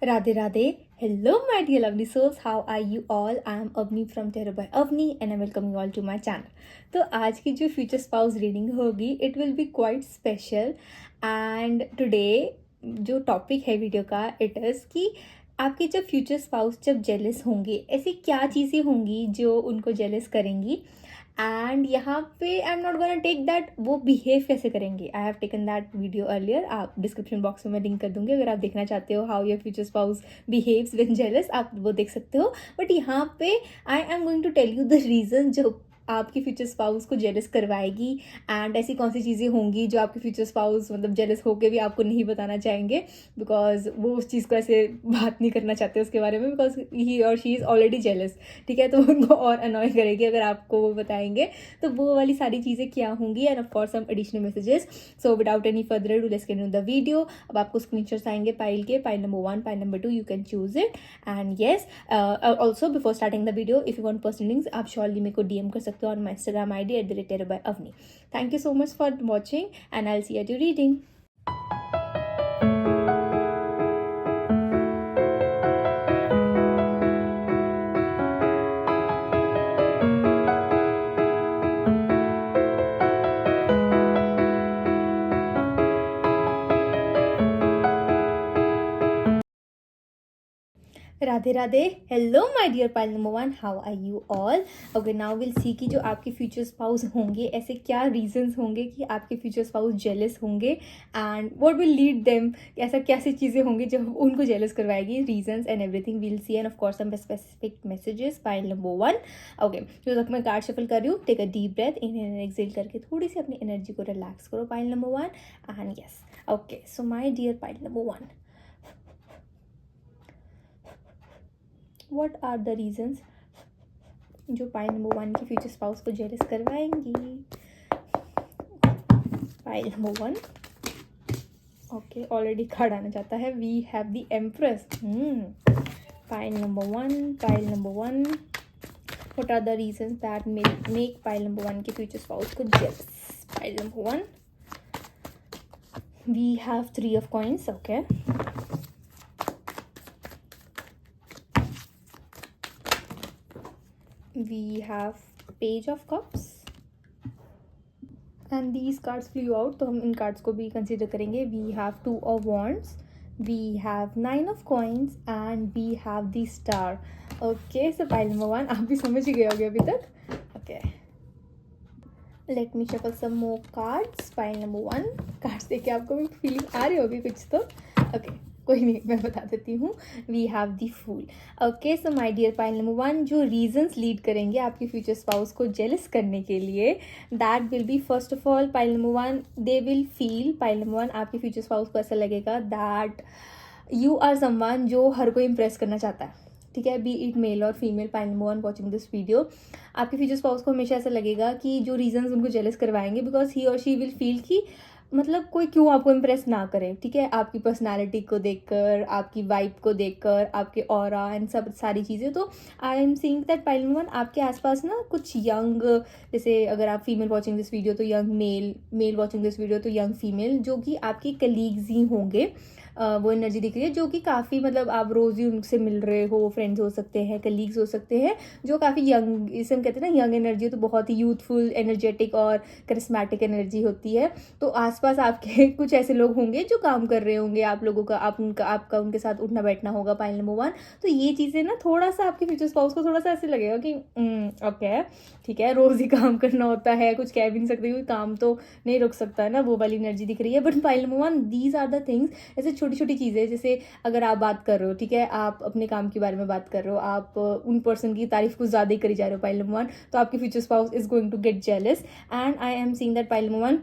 Radhe Radhe. Hello, my dear lovely souls. How are you all? I am Avni from Tarot by Avni and I welcome you all to my channel. तो आज की जो future spouse reading होगी it will be quite special and today जो topic है video का it is कि आपके जब फ्यूचर स्पाउस जब जेलस होंगे ऐसी क्या चीज़ें होंगी जो उनको जेलस करेंगी एंड यहाँ पे I am not gonna take that वो बिहेव कैसे करेंगे. I have taken that video earlier. आप डिस्क्रिप्शन बॉक्स में मैं लिंक कर दूंगी अगर आप देखना चाहते हो how your future spouse behaves when jealous, आप वो देख सकते हो. बट यहाँ पे I am going to tell you the reason जो आपकी फ्यूचर स्पाउस को जेलस करवाएगी एंड ऐसी कौन सी चीज़ें होंगी जो आपके फ्यूचर स्पाउस मतलब जेलस होके भी आपको नहीं बताना चाहेंगे बिकॉज वो उस चीज़ को ऐसे बात नहीं करना चाहते उसके बारे में बिकॉज ही और शी इज़ ऑलरेडी जेलस. ठीक है, तो उनको और अनॉय करेगी अगर आपको वो बताएंगे. तो वो वाली सारी चीज़ें क्या होंगी and of course some additional messages. So without any further do let's get into the video. अब आपको स्क्रीनशॉट्स आएंगे पाइल के, pile number 1, pile number 2, you can choose it. And yes also before starting the video if you want personal links आप surely मेरे को DM कर सकते हो on my Instagram ID @tarot_by_avni. Thank you so much for watching and I'll see you at your reading. Radhe Radhe. Hello my dear pile number 1, how are you all. Okay, now will see कि जो आपके future spouse होंगे ऐसे क्या reasons होंगे कि आपके future spouse jealous होंगे and what will lead them. ऐसा कैसी चीज़ें होंगी जो उनको जेलस करवाएगी, reasons and everything will see. And of course some specific messages. Pile number 1. Okay, जो तक मैं कार्ड शफल कर रही हूँ, take a deep breath, inhale and exhale करके थोड़ी सी अपनी एनर्जी को रिलैक्स करो. Pile number 1 and yes. Okay, so my dear pile number 1, what are the reasons जो पाइल नंबर 1 की फ्यूचर स्पाउस को जेलस करवाएंगी. Pile number 1. Okay, already card आना चाहता है. We have the empress. Pile number 1, pile number 1, what are the reasons that make pile number 1 की future spouse को jealous. Pile number 1. We have 3 of coins. Okay, we have page of cups and these cards flew out तो हम इन cards को भी consider करेंगे. we have 2 of wands, we have 9 of coins and we have the star. okay, so pile number 1 आप भी समझ ही गए होगे अभी तक. okay, let me shuffle some more cards. pile number 1 cards देख के आपको भी feeling आ रही होगी कुछ तो. okay, कोई नहीं, मैं बता देती हूँ. We have the fool. Okay, so my dear pile number 1, जो रीजंस लीड करेंगे आपके फ्यूचर स्पाउस को जेलस करने के लिए, that will be first of all pile number 1, they will feel. Pile number 1, आपके फ्यूचर स्पाउस को ऐसा लगेगा दैट यू आर समवन जो हर कोई इंप्रेस करना चाहता है. ठीक है, बी इट मेल और female. Pile number 1 watching this video, आपके फ्यूचर स्पाउस को हमेशा ऐसा लगेगा कि जो रीजंस उनको जेलस करवाएंगे बिकॉज ही और शी विल फील कि मतलब कोई क्यों आपको इम्प्रेस ना करे. ठीक है, आपकी पर्सनालिटी को देखकर, आपकी वाइब को देखकर, आपके ऑरा एंड सब सारी चीज़ें. तो आई am seeing that pile number 1 आपके आसपास ना कुछ यंग, जैसे अगर आप फीमेल वॉचिंग दिस वीडियो तो young mail, mail watching this video तो यंग फीमेल, जो कि आपकी कलीग्स ही होंगे. वो एनर्जी दिख रही है जो कि काफ़ी मतलब आप रोज़ ही उनसे मिल रहे हो. फ्रेंड्स हो सकते हैं, कलीग्स हो सकते हैं जो काफ़ी यंग, इसे हम कहते हैं ना यंग एनर्जी, तो बहुत ही यूथफुल, एनर्जेटिक और करिस्मेटिक एनर्जी होती है. तो आसपास आपके कुछ ऐसे लोग होंगे जो काम कर रहे होंगे आप लोगों का, आपका उनके साथ उठना बैठना होगा. पाइल नंबर 1, तो ये चीज़ें ना थोड़ा सा आपके फ्यूचर स्पाउस को थोड़ा सा ऐसे लगेगा कि ओके ठीक है, रोज़ ही काम करना होता है, कुछ कह भी नहीं सकते क्योंकि काम तो नहीं रुक सकता है ना. वो वाली एनर्जी दिख रही है. But pile number 1, these are the things, ऐसे छोटी छोटी चीज़ें, जैसे अगर आप बात कर रहे हो, ठीक है, आप अपने काम के बारे में बात कर रहे हो, आप उन पर्सन की तारीफ कुछ ज़्यादा ही करी जा रहे हो. पाइल नंबर 1, तो आपकी future spouse is going to get jealous. And I am seeing that pile number 1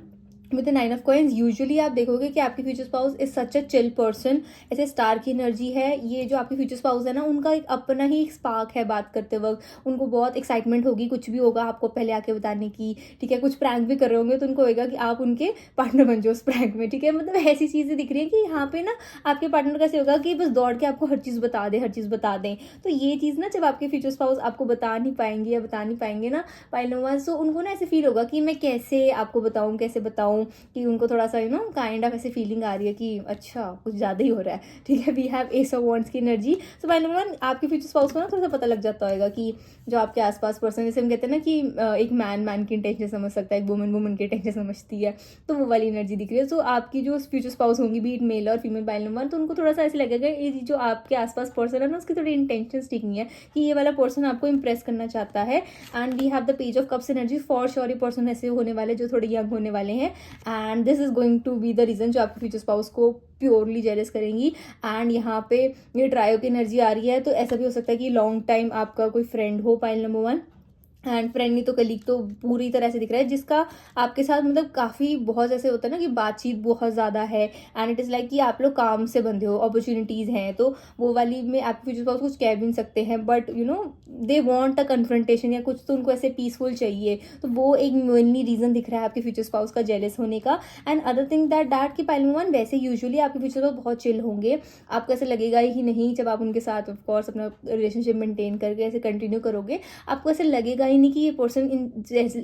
with 9 of coins usually आप देखोगे कि आपकी future spouse is such a chill person. ऐसे स्टार की एनर्जी है ये. जो आपकी फ्यूचर स्पाउस है ना, उनका एक अपना ही एक स्पार्क है बात करते वक्त. उनको बहुत एक्साइटमेंट होगी, कुछ भी होगा आपको पहले आके बताने की. ठीक है, कुछ प्रैंक भी कर रहे होंगे तो उनको होगा कि आप उनके पार्टनर बन जाओ उस प्रैंक में. ठीक है, मतलब ऐसी चीज़ें दिख रही है कि यहाँ पे ना आपके पार्टनर कैसे होगा कि बस दौड़ के आपको हर चीज़ बता दे, हर चीज़ बता दें. तो ये चीज़ ना जब आपके फ्यूचर स्पाउस आपको बता नहीं पाएंगे या बता नहीं पाएंगे ना पाइल नंबर 1, तो उनको ना ऐसे फील होगा कि मैं कैसे आपको बताऊँ, कैसे बताऊँ. नाउ कि उनको थोड़ा सा काइंड ऑफ ऐसे फीलिंग आ रही है कि अच्छा कुछ ज़्यादा ही हो रहा है, ठीक है। We have ace of wands की एनर्जी। सो पहले नंबर 1 आपके फ्यूचर स्पाउस को ना थोड़ा सा पता लग जाता होगा कि जो आपके आसपास पर्सन, जैसे हम कहते हैं ना कि एक मैन की इंटेंशन समझ सकता है, एक वुमन की इंटेंशन समझती है, तो वो वाली एनर्जी दिख रही है। तो आपकी जो फ्यूचर स्पाउस होंगी, बीट मेल और फीमेल पाइल नंबर 1, तो उनको थोड़ा सा ऐसे लगेगा ये जो आपके आसपास पर्सन है ना, उसकी थोड़ी इंटेंशन ठीक नहीं है कि ये वाला पर्सन आपको इंप्रेस करना चाहता है। And we have the page of cups energy. For sure ये पर्सन ऐसे होने वाले जो थोड़े यंग होने वाले हैं, and this is going to be the reason जो आपके फ्यूचर स्पाउस को प्योरली जेलस करेंगी। एंड यहाँ पे ये ट्रायो की एनर्जी आ रही है, तो ऐसा भी हो सकता है कि लॉन्ग टाइम आपका कोई फ्रेंड हो पाइल नंबर 1, एंड फ्रेंड नहीं तो कलीग, तो पूरी तरह से दिख रहा है जिसका आपके साथ मतलब काफ़ी बहुत ऐसे होता है ना कि बातचीत बहुत ज़्यादा है, एंड इट इज़ लाइक कि आप लोग काम से बंधे हो, अपॉर्चुनिटीज़ हैं, तो वो वाली में आपके फ्यूचर स्पाउस कुछ कह भी नहीं सकते हैं, but they want a confrontation या कुछ, तो उनको ऐसे पीसफुल चाहिए। तो वो एक मेनली रीज़न दिख रहा है आपके फ्यूचर स्पाउस का जेलस होने का। एंड अदर थिंग दैट कि पाइल नंबर 1 वैसे यूजुअली आपके फ्यूचर स्पाउस बहुत चिल होंगे, आपको ऐसे लगेगा ही नहीं जब आप उनके साथ ऑफकोर्स अपना रिलेशनशिप मेंटेन करके ऐसे कंटिन्यू करोगे, आपको ऐसे लगेगा ही नहीं कि ये पर्सन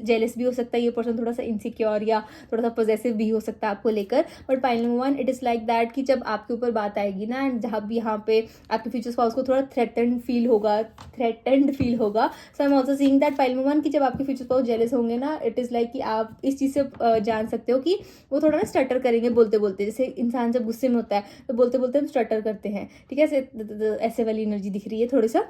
जेलस भी हो सकता है, ये पर्सन थोड़ा सा इनसिक्योर या थोड़ा सा पॉजेसिव भी हो सकता है आपको लेकर। But pile number 1 it is like that कि जब आपके ऊपर बात आएगी ना, एंड जहाँ भी यहाँ पे आपके फ्यूचर स्पाउस को थोड़ा थ्रेटेंड फील होगा। So I am also seeing that pile number 1 कि जब आपके फ्यूचर स्पाउस जेलस होंगे ना, इट इज़ लाइक कि आप इस चीज़ से जान सकते हो कि वो थोड़ा ना स्टटर करेंगे बोलते बोलते, जैसे इंसान जब गुस्से में होता है तो बोलते बोलते हम स्टटर करते हैं, ठीक है, ऐसे वाली एनर्जी दिख रही है थोड़ी सा।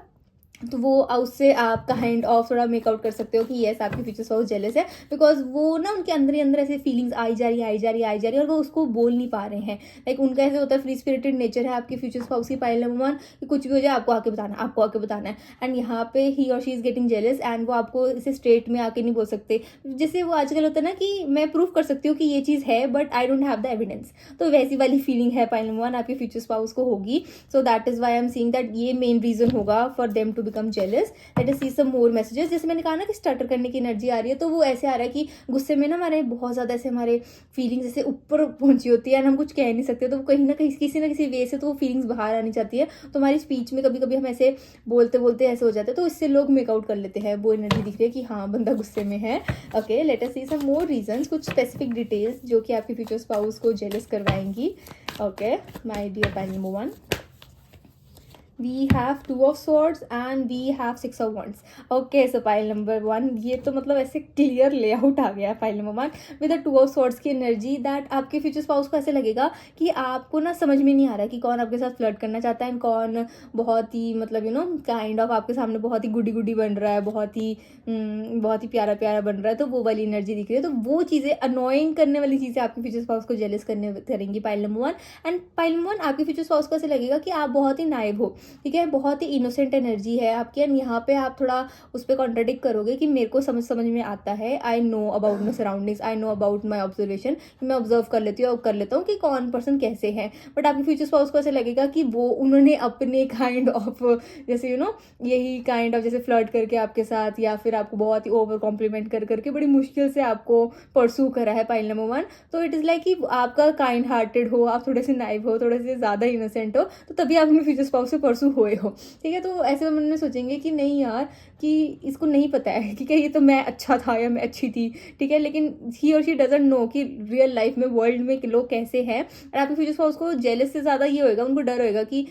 तो वो उससे आप काइंड ऑफ थोड़ा मेकआउट कर सकते हो कि येस आपके फ्यूचर स्पाउस जेलस है, बिकॉज वो ना उनके अंदर ही अंदर ऐसे फीलिंग्स आई जा रही और वो उसको बोल नहीं पा रहे हैं। लाइक उनका ऐसे होता है, फ्री स्पिरिटेड नेचर है आपके फ्यूचर स्पाउस की पाइल नंबर 1 कि कुछ भी हो जाए आपको आके बताना है। एंड यहाँ पे ही और she is getting jealous, and वो आपको इसे स्ट्रेट में आके नहीं बोल सकते, जैसे वो आजकल होता है ना कि मैं प्रूव कर सकती हूँ कि ये चीज़ है but I don't have the evidence, तो वैसी वाली फीलिंग है पाइल नंबर 1 आपके फ्यूचर स्पाउस को होगी। So that is why I am seeing that ये मेन रीजन होगा for them to become jealous. Let us see some more messages. जैसे मैंने कहा ना कि स्टार्टर करने की एनर्जी आ रही है, तो वो ऐसे आ रहा है कि गुस्से में ना हमारे बहुत ज़्यादा ऐसे हमारे फीलिंग्स ऐसे ऊपर पहुंची होती है, एंड हम कुछ कह नहीं सकते, तो कहीं ना किसी वे से तो वो फीलिंग्स बाहर आनी चाहती है। तो हमारी स्पीच में कभी कभी हम ऐसे बोलते बोलते ऐसे हो जाते हैं, तो इससे लोग मेकआउट कर लेते हैं। वो एनर्जी दिख रही है कि हाँ बंदा गुस्से में है। Okay, let us see some more reasons, कुछ स्पेसिफिक डिटेल्स जो कि आपके फ्यूचर स्पाउस को जेलस करवाएंगी। Okay my dear pile number 1, we have 2 of swords and we have 6 of wands. Okay, so pile number 1 ये तो मतलब ऐसे क्लियर लेआउट आ गया pile number 1 with the 2 of swords की एनर्जी, दैट आपके future spouse को ऐसे लगेगा कि आपको ना समझ में नहीं आ रहा कि कौन आपके साथ फ्लर्ट करना चाहता है, कौन बहुत ही मतलब काइंड ऑफ आपके सामने बहुत ही गुडी बन रहा है, बहुत ही प्यारा बन रहा है, तो वो वाली एनर्जी दिख रही है। तो वो चीज़ें अनोइंग करने वाली चीज़ें आपके फ्यूचर स्पाउस को जेलस करेंगी pile number 1। And pile number 1 आपके फ्यूचर स्पाउस को ऐसे लगेगा कि आप बहुत ही नाइव हो, ठीक है, बहुत ही इनोसेंट एनर्जी है आपकी। एंड यहाँ पे आप थोड़ा उस पर कॉन्ट्राडिक्ट करोगे कि मेरे को समझ में आता है, I know about my surroundings, I know about my observation, मैं ऑब्जर्व कर लेती हूँ कि कौन पर्सन कैसे है। बट आपके फ्यूचर स्पाउस को ऐसे लगेगा कि वो उन्होंने अपने काइंड ऑफ जैसे यही काइंड ऑफ जैसे फ्लर्ट करके आपके साथ, या फिर आपको बहुत ही ओवर कॉम्प्लीमेंट करके बड़ी मुश्किल से आपको परसू करा है पाइल नंबर 1। तो इट इज़ लाइक कि आपका काइंड हार्टेड हो, आप थोड़े से नाइव हो, थोड़े से ज़्यादा इनोसेंट हो, तो तभी आप अपने फ्यूचर स्पाउस से परसू हुए हो, ठीक है। तो ऐसे मन में सोचेंगे कि नहीं यार, कि इसको नहीं पता है कि ये तो मैं अच्छा था या मैं अच्छी थी, ठीक है, लेकिन ही और शी डजंट नो कि रियल लाइफ में वर्ल्ड में लोग कैसे हैं। और आपके फ्यूचर स्पाउस को जेलस से ज़्यादा ये होएगा, उनको डर होएगा कि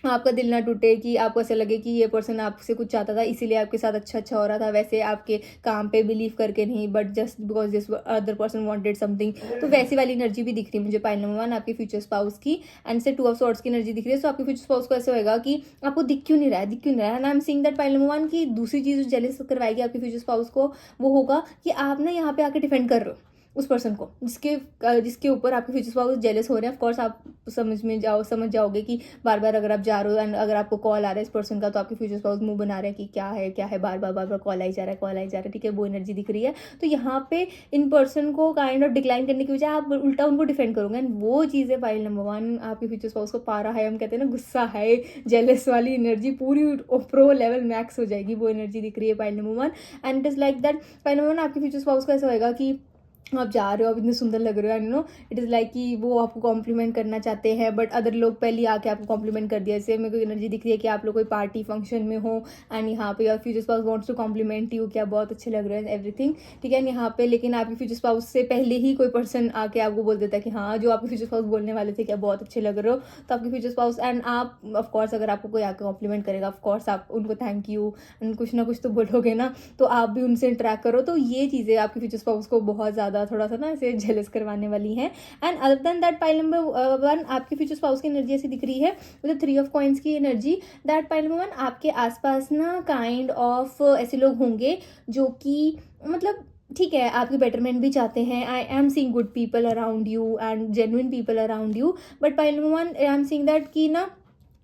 आपका दिल ना टूटे, कि आपको ऐसा लगे कि ये पर्सन आपसे कुछ चाहता था इसीलिए आपके साथ अच्छा हो रहा था, वैसे आपके काम पे बिलीव करके नहीं, but just because this other person wanted something. तो वैसी वाली एनर्जी भी दिख रही है मुझे पाइल नंबर 1 आपके फ्यूचर स्पाउस की। एंड से 2 ऑफ सॉर्ड्स की एनर्जी दिख रही है। सो आपके फ्यूचर स्पाउस को ऐसे होगा कि आपको दिख क्यों नहीं रहा है। And I am seeing that pile number 1 की दूसरी चीज़ जो जेलस करवाएगी आपके फ्यूचर स्पाउस को, वो होगा कि आप ना यहाँ पे आके डिफेंड कर रहे हो उस पर्सन को जिसके ऊपर आपके फ्यूचर स्पाउस जेलस हो रहे हैं। ऑफकोर्स आप समझ जाओगे कि बार बार अगर आप जा रहे हो एंड अगर आपको कॉल आ रहा है इस पर्सन का, तो आपके फ्यूचर स्पाउस मुंह बना रहे हैं कि क्या है, बार बार कॉल आई जा रहा है, ठीक है, वो एनर्जी दिख रही है। तो यहाँ पे इन पर्सन को काइंड ऑफ डिक्लाइन करने की बजाय आप उल्टा उनको डिफेंड करोगे, एंड वो चीज़ें पाइल नंबर 1 आपके फ्यूचर स्पाउस को पारा है, हम कहते हैं ना गुस्सा है, जेलस वाली एनर्जी पूरी प्रो लेवल मैक्स हो जाएगी, वो एनर्जी दिख रही है pile number 1। And it is like that pile number 1 आपके फ्यूचर स्पाउस को ऐसा होगा कि आप जा रहे हो, आप इतने सुंदर लग रहे हो, एंड इट इज़ लाइक कि वो आपको कॉम्प्लीमेंट करना चाहते हैं, बट अदर लोग पहले आके आपको कॉम्प्लीमेंट कर दिया। जैसे मेरे को एनर्जी दिख रही है कि आप लोग कोई पार्टी फंक्शन में हो, एंड यहाँ पे your future spouse wants to compliment you, क्या बहुत अच्छे लग रहे हैं एवरीथिंग, ठीक है। यहाँ पे लेकिन आपके फ्यूचर स्पाउस से पहले ही कोई पर्सन आके आपको बोल देता है कि हाँ, जो आपके फ्यूचर स्पाउस बोलने वाले थे, क्या बहुत अच्छे लग रहे हो। तो आपके फ्यूचर स्पाउस एंड आप ऑफकोर्स, अगर आपको कोई आके कॉम्प्लीमेंट करेगा, ऑफकोर्स आप उनको थैंक यू एंड कुछ ना कुछ तो बोलोगे ना, तो आप भी उनसे इंटरेक्ट करो। तो ये चीज़ें आपके फ्यूचर स्पाउस को बहुत ज़्यादा थोड़ा सा ना ऐसे जेलस करवाने वाली हैं। And other than that, pile number 1 आपके फ्यूचर स्पाउस की एनर्जी ऐसी दिख रही है विद 3 ऑफ कॉइंस की एनर्जी। दैट पाइल नंबर 1 आपके आसपास ना काइंड ऑफ ऐसे लोग होंगे जो कि मतलब ठीक है, आपकी बेटरमेंट भी चाहते हैं। आई am seeing good people around you and genuine people around you, but pile number 1 I am seeing that कि ना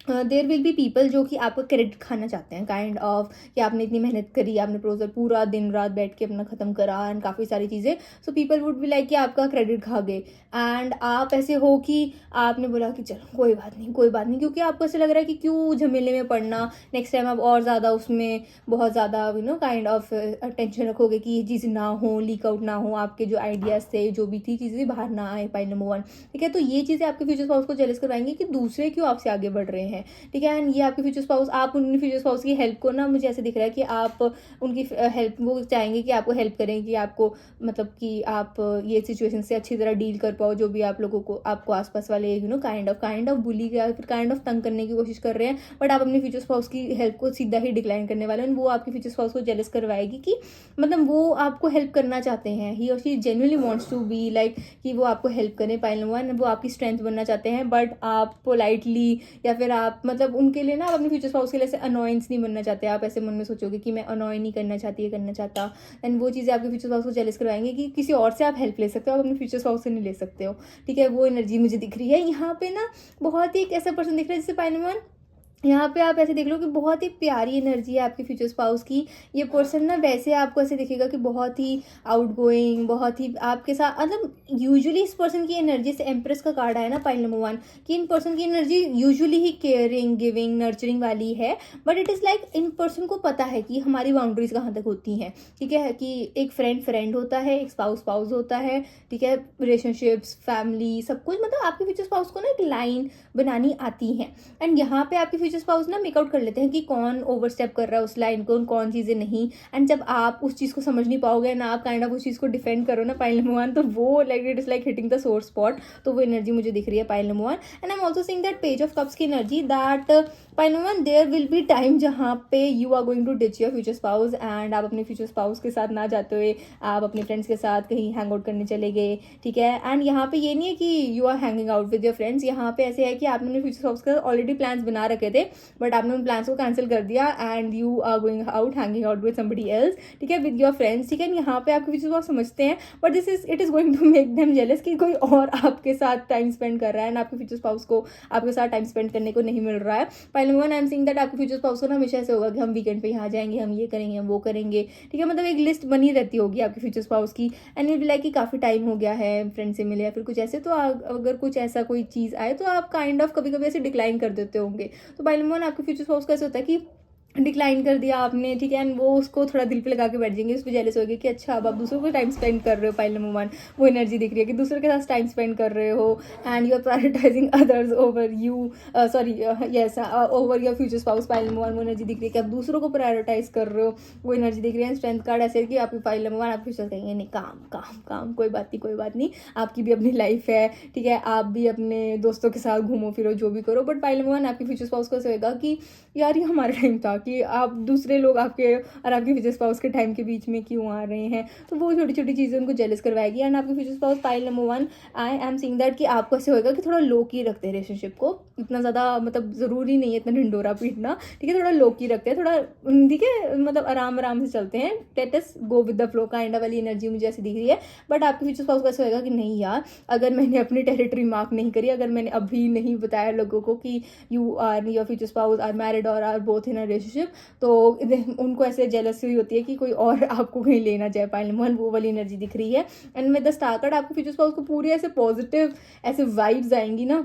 देयर विल बी पीपल जो कि आपका क्रेडिट खाना चाहते हैं, काइंड ऑफ कि आपने इतनी मेहनत करी, आपने प्रोजेक्ट पूरा दिन रात बैठ के अपना ख़त्म करा एंड काफ़ी सारी चीज़ें। So people would be like कि आपका क्रेडिट खा गए, एंड आप ऐसे हो कि आपने बोला कि चलो कोई बात नहीं, कोई बात नहीं, क्योंकि आपको ऐसा लग रहा है कि क्यों झमेले में पड़ना, नेक्स्ट टाइम आप और ज़्यादा उसमें बहुत ज़्यादा काइंड ऑफ टेंशन रखोगे कि ये चीज़ ना हो, लीक आउट ना हो, आपके जो आइडियाज़ थे, जो भी थी चीज़ें बाहर ना आए। पाइल नंबर 1, ठीक है। तो ये चीज़ें आपके फ्यूचर स्पाउस को जेलस करवाएंगे कि दूसरे क्यों आपसे आगे बढ़ रहे हैं, ठीक है। एंड ये आपके फ्यूचर स्पाउस, आप उन फ्यूचर स्पाउस की हेल्प को ना, मुझे ऐसे दिख रहा है कि आप उनकी हेल्प, वो चाहेंगे कि आपको हेल्प करें, कि आपको मतलब कि आप ये सिचुएशन से अच्छी तरह डील कर पाओ। जो भी आप लोगों को, आपको आसपास वाले काइंड ऑफ बुली या फिर काइंड ऑफ तंग करने की कोशिश कर रहे हैं, बट आप अपने फ्यूचर स्पाउस की हेल्प को सीधा ही डिक्लाइन करने वाले हैं। वो आपके फ्यूचर स्पाउस को जेलस करवाएगी कि मतलब वो आपको हेल्प करना चाहते हैं, ही और she genuinely wants to be like कि वो आपको हेल्प करें। पाइल नंबर 1 वो आपकी स्ट्रेंथ बनना चाहते हैं, बट आप पोलाइटली या फिर आप मतलब उनके लिए ना, आप अपने फ्यूचर स्पाउस के लिए ऐसे अनोइंस नहीं बनना चाहते। आप ऐसे मन में सोचोगे कि मैं अनोय नहीं करना चाहती, ये करना चाहता, एंड वो चीज़ें आपके फ्यूचर स्पाउस को जेलस करवाएंगे कि किसी और से आप हेल्प ले सकते हो, आप अपने फ्यूचर स्पाउस से नहीं ले सकते हो, ठीक है। वो एनर्जी मुझे दिख रही है यहाँ पे ना। बहुत ही एक ऐसा पर्सन दिख रहा है जिससे पाइल नंबर 1 यहाँ पे आप ऐसे देख लो कि बहुत ही प्यारी एनर्जी है आपके फ्यूचर स्पाउस की। ये पर्सन ना वैसे आपको ऐसे दिखेगा कि बहुत ही आउटगोइंग, बहुत ही आपके साथ मतलब यूजुअली इस पर्सन की एनर्जी से एम्प्रेस का कार्ड आया ना पाइल नंबर 1, कि इन पर्सन की एनर्जी यूजुअली ही केयरिंग, गिविंग, नर्चरिंग वाली है, but it is like in person को पता है कि हमारी बाउंड्रीज कहाँ तक होती हैं, ठीक है। कि एक फ्रेंड होता है, एक स्पाउस होता है, ठीक है। रिलेशनशिप्स, फैमिली, सब कुछ मतलब आपके फ्यूचर स्पाउस को ना एक लाइन बनानी आती है। एंड यहाँ पे आपके फ्यूचर स्पाउस ना मेकआउट कर लेते हैं कि कौन ओवरस्टेप कर रहा है उस लाइन को, कौन चीज़ें नहीं। एंड जब आप उस चीज़ को समझ नहीं पाओगे ना, आप काइंड ऑफ उस चीज़ को डिफेंड करो ना पाइल नंबर 1, तो वो like it is like hitting the sore spot. तो वो एनर्जी मुझे दिख रही है pile number 1। And I am also seeing that page of cups की energy, that pile number 1 there will be time जहाँ पे you are going to ditch your future spouse, and आप अपने फ्यूचर स्पाउस के साथ ना जाते हुए आप अपने फ्रेंड्स के साथ कहीं हैंग आउट करने चले गए, ठीक है। एंड यहाँ पे ये नहीं है कि you are hanging out with your friends, यहाँ पे ऐसे है कि आपने अपने फ्यूचर स्पाउस के साथ ऑलरेडी प्लान्स बना रखे थे, बट आपने उन प्लान्स को कैंसिल कर दिया and you are going out hanging out with somebody else, ठीक है, विद योर फ्रेंड्स, ठीक है। यहाँ पे आपके फ्यूचर स्पाउस समझते हैं, but it is going to make them jealous कि कोई और आपके साथ टाइम स्पेंड कर रहा है, एंड आपके फ्यूचर स्पाउस को आपके साथ टाइम स्पेंड करने को नहीं मिल रहा है। Pile number 1 I am seeing that आपके फ्यूचर स्पाउस को ना हमेशा ऐसे होगा कि हम वीकेंड पे यहाँ जाएंगे, हम ये करेंगे, हम वो करेंगे, ठीक है। मतलब एक लिस्ट बनी रहती होगी आपके फ्यूचर स्पाउस की, एंड विल बी लाइक कि काफ़ी टाइम हो गया है फ्रेंड से मिले या फिर कुछ ऐसे। तो अगर कुछ ऐसा कोई चीज़ आए तो आप काइंड ऑफ कभी कभी ऐसे डिक्लाइन कर देते होंगे। तो पाइल नंबर 1 आपके फ्यूचर स्पाउस का ऐसा होता है कि डिक्लाइन कर दिया आपने, ठीक है, एंड वो उसको थोड़ा दिल पे लगा के बैठ जाएंगे, उस पर जेलस होगी कि अच्छा अब आप दूसरों को टाइम स्पेंड कर रहे हो। पाइल नंबर 1 वो एनर्जी दिख रही है कि दूसरों के साथ टाइम स्पेंड कर रहे हो, and you are prioritising others over you, sorry yes, over your future spouse. Pile number 1 वो एनर्जी दिख रही है कि आप दूसरों को प्रायोरिटाइज कर रहे हो, वो एनर्जी दिख रही है। स्ट्रेंथ कार्ड ऐसे है कि आपकी पाइल नंबर 1 आप फ्यूचर कहेंगे नहीं, काम काम काम, कोई बात नहीं, कोई बात नहीं, आपकी भी अपनी लाइफ है, ठीक है, आप भी अपने दोस्तों के साथ घूमो फिरो, जो भी करो। बट पाइल नंबर 1 आपके फ्यूचर स्पाउस को ऐसे होगा कि यार ये हमारा टाइम था, कि आप दूसरे लोग आपके और आपके फ्यूचर स्पाउस के टाइम के बीच में क्यों आ रहे हैं। तो वो छोटी छोटी चीज़ें उनको जेलस करवाएगी। एंड आपके future spouse pile number 1 I am seeing that कि आपको ऐसे होगा कि थोड़ा लो की रखते हैं रिलेशनशिप को, इतना ज़्यादा मतलब ज़रूरी नहीं है इतना ढिंडोरा पीटना, ठीक है, थोड़ा लो की रखते हैं, थोड़ा ठीक है, मतलब आराम आराम से चलते हैं, let us go with the flow kind वाली एनर्जी मुझे ऐसी दिख रही है। बट आपके फ्यूचर स्पाउस को ऐसा होगा कि नहीं यार, अगर मैंने अपनी टेरिटरी मार्क नहीं करी, अगर मैंने अभी नहीं बताया लोगों को कि you are your future spouse are married और are both in a relationship, तो उनको ऐसे जेलसी होती है कि कोई और आपको कहीं लेना जाए। पाइल नंबर 1 वो वाली एनर्जी दिख रही है। And with the star card आपके फ्यूचर स्पाउस को पूरी ऐसे पॉजिटिव ऐसे वाइब्स आएंगी ना,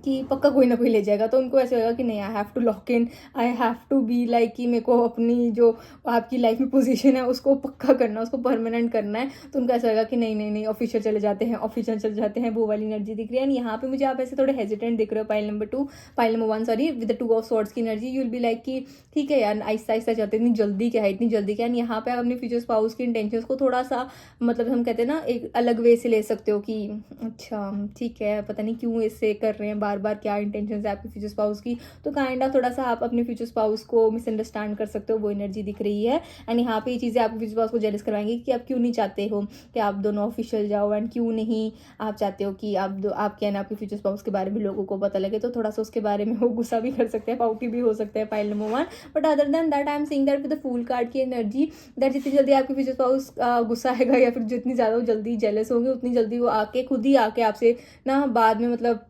कि पक्का कोई ना कोई ले जाएगा, तो उनको ऐसे होगा कि नहीं, I have to lock in, I have to be like कि मेरे को अपनी जो आपकी लाइफ में पोजीशन है उसको पक्का करना, उसको परमानेंट करना है। तो उनको ऐसा होगा कि नहीं नहीं नहीं, ऑफिशियल चले जाते हैं, ऑफिशियल चले जाते हैं, वो वाली एनर्जी दिख रही है। एंड यहाँ पे मुझे आप ऐसे थोड़े हेजिटेंट दिख रहे हो pile number 1 sorry, with the 2 of swords की energy. You will be like कि ठीक है यार, आहिस्ता आहिस्ता चलते, इतनी जल्दी क्या है, इतनी जल्दी क्या है। यहाँ पे आप अपने फ्यूचर स्पाउस की इंटेंशंस को थोड़ा सा मतलब हम कहते हैं ना एक अलग वे से ले सकते हो कि अच्छा ठीक है, पता नहीं क्यों इससे कर रहे हैं बार बार, क्या इंटेंशन है आपके फ्यूचर स्पाउस की। तो काइंड ऑफ थोड़ा सा आप अपने फ्यूचर स्पाउस को मिसअंडरस्टैंड कर सकते हो, वो एनर्जी दिख रही है। एंड यहाँ पे ये चीज़ें आपके फ्यूचर स्पाउस को जेलस करवाएंगे कि आप क्यों नहीं चाहते हो कि आप दोनों ऑफिशियल जाओ, एंड क्यों नहीं आप चाहते हो कि आपके एंड आपके फ्यूचर स्पाउस के बारे में लोगों को पता लगे। तो थोड़ा सा उसके बारे में वो गुस्सा भी कर सकते हैं, पाउटी भी हो सकते हैं pile number 1। But other than that I am seeing that with the fool card की एनर्जी, दैट जितनी जल्दी आपके फ्यूचर स्पाउस गुस्सा आएगा या फिर जितनी ज़्यादा वो जल्दी जेलस होंगे, उतनी जल्दी वो आके खुद ही आके आपसे ना बाद में मतलब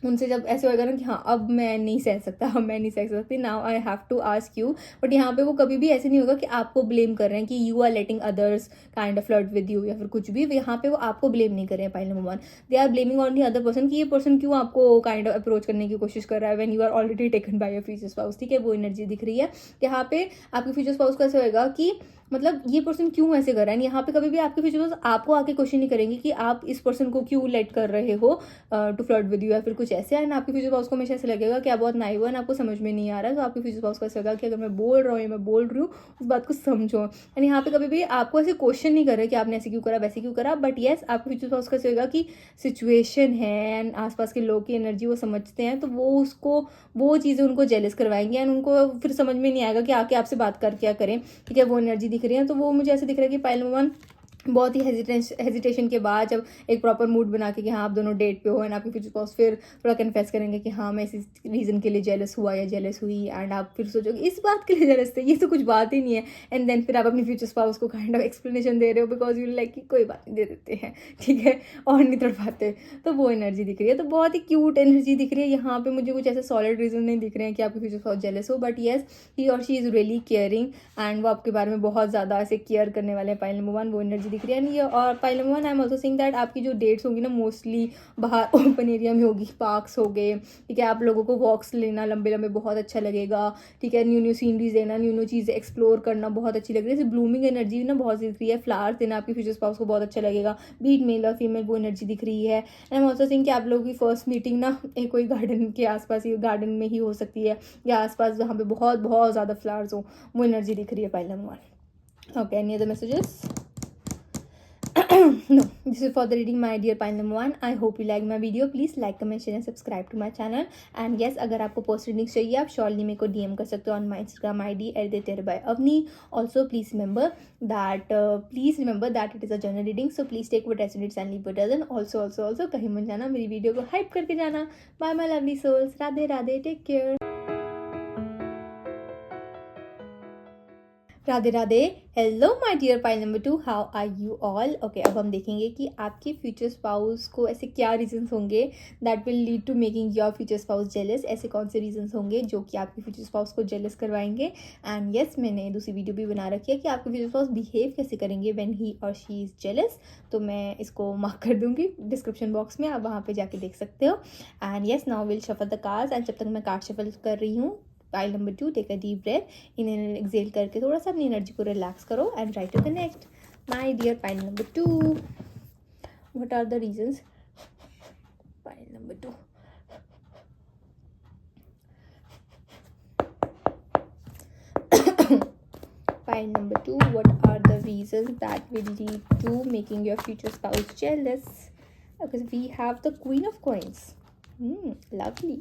उनसे जब ऐसे होएगा ना कि हाँ अब मैं नहीं सह सकता, अब मैं नहीं सह सकती, now I have to ask you. But यहाँ पे वो कभी भी ऐसे नहीं होगा कि आपको ब्लेम कर रहे हैं कि you are letting others kind of flirt with you या फिर कुछ भी। यहाँ पे वो आपको ब्लेम नहीं कर रहे हैं pile number 1, they are blaming on the other person कि ये पर्सन क्यों आपको काइंड ऑफ अप्रोच करने की कोशिश कर रहा है when you are already taken by your future spouse. ठीक है, वो एनर्जी दिख रही है। यहाँ पे आपके फ्यूचर स्पाउस को ऐसे होएगा कि मतलब ये पर्सन क्यों ऐसे कर रहा है। यहाँ पे कभी भी आपके फ्यूचर स्पाउस आपको आके क्वेश्चन नहीं करेंगे कि आप इस पर्सन को क्यों लेट कर रहे हो टू फ्लर्ट विद यू या फिर कुछ ऐसे। एंड आपके फ्यूचर स्पाउस को हमेशा ऐसे लगेगा कि आप बहुत नाइव है, आपको समझ में नहीं आ रहा है। तो आपके फ्यूचर स्पाउस को ऐसा होगा कि अगर मैं बोल रहा हूँ या मैं बोल रही हूँ उस बात को समझो। एंड यहाँ पे कभी भी आपको ऐसे क्वेश्चन नहीं कर रहे कि आपने ऐसे क्यों करा वैसे क्यों करा। बट येस, आपके फ्यूचर स्पाउस को ऐसे होगा कि सिचुएशन है एंड आसपास के लोग की एनर्जी वो समझते हैं, तो वो उसको वो चीज़ें उनको जेलस करवाएंगे एंड उनको फिर समझ में नहीं आएगा कि आके आपसे बात कर क्या करें। ठीक है, वो एनर्जी दिख रही है। तो वो मुझे ऐसे दिख रहा है कि पाइल नंबर 1 बहुत ही हेजिटेशन के बाद जब एक प्रॉपर मूड बना के कि हाँ आप दोनों डेट पे हो एंड आपके फ्यूचर स्पाउस फिर थोड़ा कन्फेस करेंगे कि हाँ मैं इस रीज़न के लिए जेलस हुआ या जेलस हुई, एंड आप फिर सोचोगे इस बात के लिए जेलस थे, ये तो कुछ बात ही नहीं है। एंड देन फिर आप अपनी फ्यूचर स्पाउस को काइंड ऑफ एक्सप्लेनेशन दे रहे हो बिकॉज यू लाइक कि कोई बात नहीं, दे देते हैं, ठीक है, और नहीं तड़ पाते। तो वो एनर्जी दिख रही है। तो बहुत ही क्यूट एनर्जी दिख रही है। यहाँ पे मुझे कुछ ऐसे सॉलिड रीजन नहीं दिख रहे हैं कि आपके फ्यूचर स्पाउस जेलस हो। बट येस, ही और she is really caring and वो आपके बारे में बहुत ज़्यादा ऐसे केयर करने वाले हैं। पाइल नंबर 1 वो एनर्जी दिख रही है। एंड ये और pile number 1 I am also seeing that आपकी जो डेट्स होंगी ना मोस्टली बाहर ओपन एरिया में होगी, पार्क्स हो गए, ठीक है, आप लोगों को वॉक्स लेना लंबे लंबे बहुत अच्छा लगेगा। ठीक है, न्यू न्यू सीनरीज देना, न्यू न्यू चीज़ें एक्सप्लोर करना बहुत अच्छी लग रही है। ब्लूमिंग एनर्जी ना बहुत दिख रही है। फ्लावर्स देना आपके फ्यूचर स्पाउस को बहुत अच्छा लगेगा, बीट मेल और फीमेल, वो एनर्जी दिख रही है। And I am also seeing कि आप लोगों की फर्स्ट मीटिंग ना एक कोई गार्डन के आसपास ही, गार्डन में ही हो सकती है या आसपास जहाँ पे बहुत बहुत ज़्यादा फ्लावर्स हो, वो एनर्जी दिख रही है pile number 1। Okay, any other messages? No, this is for the reading my dear pile number 1. I hope you like my video. Please like, comment, share and subscribe to my channel. And yes, अगर आपको post readings चाहिए आप surely मेरे को DM कर सकते हो on my Instagram ID @terebyavni. Also please remember that it is a general reading, so please take what resonates and leave what doesn't. Also कहीं मत जाना, मेरी वीडियो को हाइप करके जाना। Bye my lovely souls. Radhe Radhe, take care. Radhe Radhe. Hello my dear pile number 2, how are you all? Okay, अब हम देखेंगे कि आपके फ्यूचर स्पाउस को ऐसे क्या रीजंस होंगे that will lead to making your future spouse jealous. ऐसे कौन से रीजंस होंगे जो कि आपके फ्यूचर स्पाउस को जेलस करवाएंगे। एंड येस, मैंने दूसरी वीडियो भी बना रखी है कि आपके फ्यूचर स्पाउस बिहेव कैसे करेंगे व्हेन ही और शी इज़ जेलस। तो मैं इसको मार्क कर दूंगी डिस्क्रिप्शन बॉक्स में, आप वहाँ पे जाके देख सकते हो। And yes, now will shuffle the cards. And जब तक मैं कार्ड शफल कर रही हूँ, pile number 2, take a deep breath, inhale exhale करके थोड़ा सा अपनी एनर्जी को रिलैक्स करो and try to connect. My dear pile number 2, what are the reasons? Pile number 2, pile number 2, what are the reasons that will lead to making your future spouse jealous? Because we have the Queen of Coins. Lovely.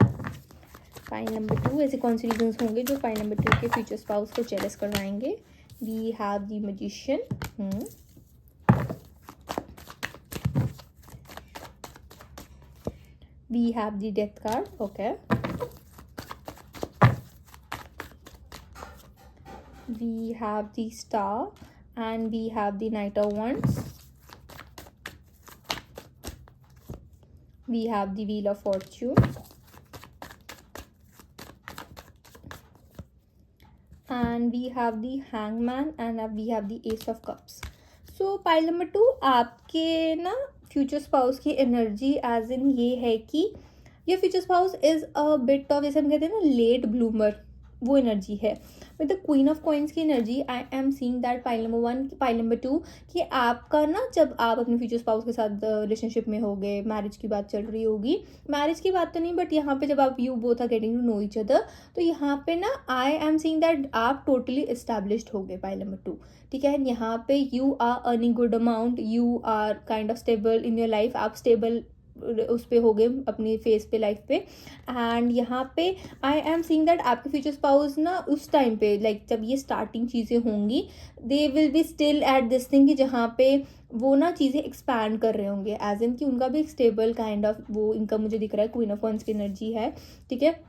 Pile number 2, ऐसे कौन से reasons होंगे जो pile number 2 के future spouse को jealous करवाएंगे? We have the magician, we have the death card, okay, we have the star and we have the Knight of Wands, we have the Wheel of Fortune and we have the Hangman and we have the Ace of Cups. So pile number 2, आपके ना future spouse की energy as in ये है कि ये future spouse is a bit of, जैसे हम कहते हैं ना लेट ब्लूमर, वो एनर्जी है। With the queen of coins की energy I am seeing that pile number 1, pile number 2, कि आपका ना जब आप अपने फ्यूचर स्पाउस के साथ रिलेशनशिप में होगे, मैरिज की बात चल रही होगी, मैरिज की बात तो नहीं बट यहाँ पे जब आप you both are getting to know each other, तो यहाँ पे ना आई एम सीइंग दैट आप टोटली एस्टैब्लिश्ड हो गए पाइल नंबर 2। ठीक है, यहाँ पे you are earning good amount, you are kind of stable in your life, आप स्टेबल उस पे हो गए अपनी फेस पे, लाइफ पे। एंड यहाँ पे आई एम सीइंग दैट आपके फ्यूचर स्पाउस ना उस टाइम पे लाइक जब ये स्टार्टिंग चीज़ें होंगी, they will be still at this thing, कि जहाँ पे वो ना चीज़ें एक्सपैंड कर रहे होंगे, एज इन कि उनका भी एक स्टेबल काइंड ऑफ वो इनकम मुझे दिख रहा है, क्वीन ऑफ वंस की एनर्जी है। ठीक है,